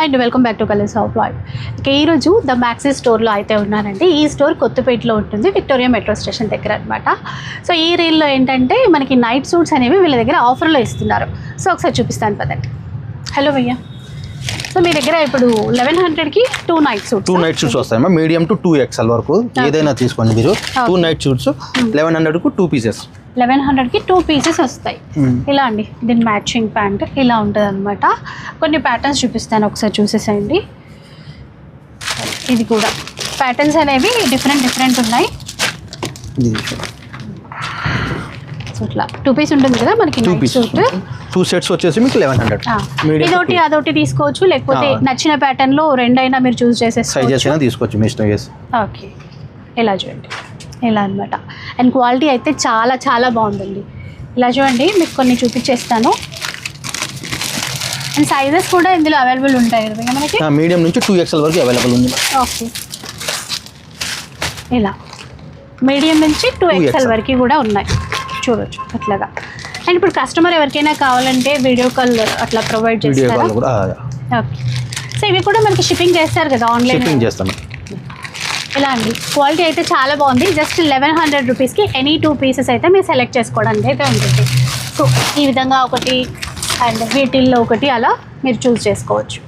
And welcome back to colours of life. ఇక ఈరోజు the maxi స్టోర్లో అయితే ఉన్నానండి. ఈ స్టోర్ కొత్తపేటలో ఉంటుంది, విక్టోరియా మెట్రో స్టేషన్ దగ్గర అనమాట. సో ఈ రీల్లో ఏంటంటే మనకి నైట్ సూట్స్ అనేవి వీళ్ళ దగ్గర ఆఫర్లో ఇస్తున్నారు. సో ఒకసారి చూపిస్తాను పదండి. హలో భయ్యా, సో మీ దగ్గర ఇప్పుడు 1100కి 2 నైట్ సూట్స్ వస్తాయమ్మా. మీడియం టు 2XL వరకు ఏదైనా తీసుకోండి మీరు. 2 నైట్ సూట్స్ 1100కు 2 పీసెస్. 1100కి 2 పీసెస్ వస్తాయి. ఇలా అండి, దీని మ్యాచింగ్ ప్యాంట్ ఇలా ఉంటుంది అనమాట. కొన్ని ప్యాటర్న్స్ చూపిస్తాను, ఒకసారి చూసేసేయండి. ఇది కూడా ప్యాటర్న్స్ అనేవి డిఫరెంట్ ఉన్నాయి. ఇట్లా 2 పీస్ ఉంటుంది కదా మనకి నైట్ సూట్. 2 సెట్స్ వచ్చేసి మీకు 1100. ఇదొకటి అదొకటి తీసుకోవచ్చు, లేకపోతే నచ్చిన ప్యాటర్న్ లో రెండైనా మీరు చూస్ చేసేసుకోవచ్చు. సైజెస్ అయినా తీసుకోవచ్చు మీ ఇష్టం. ఓకే, ఇలా చూడండి, ఇలా అనమాట. అండ్ క్వాలిటీ అయితే చాలా చాలా బాగుందండి. ఇలా చూడండి, మీకు కొన్ని చూపించేస్తాను. అండ్ సైజెస్ కూడా ఇందులో అవైలబుల్ ఉంటాయి కదా మనకి. మీడియం నుంచి 2XL వరకు అవైలబుల్ ఉంది. ఓకే, ఇలా మీడియం నుంచి 2XL వరకు కూడా ఉన్నాయి, చూడొచ్చు అట్లాగా. అండ్ ఇప్పుడు కస్టమర్ ఎవరికైనా కావాలంటే వీడియో కాల్ అట్లా ప్రొవైడ్ చేస్తారా? ఓకే, సో ఇవి కూడా మనకి షిప్పింగ్ చేస్తారు కదా, ఆన్లైన్ షిప్పింగ్ చేస్తాను. ఇలా అండి, క్వాలిటీ అయితే చాలా బాగుంది. జస్ట్ 1100 రూపీస్కి ఎనీ 2 పీసెస్ అయితే మీరు సెలెక్ట్ చేసుకోవడానికి అయితే ఉంటుంది. సో ఈ విధంగా ఒకటి అండ్ వీటిల్లో ఒకటి అలా మీరు చూస్ చేసుకోవచ్చు.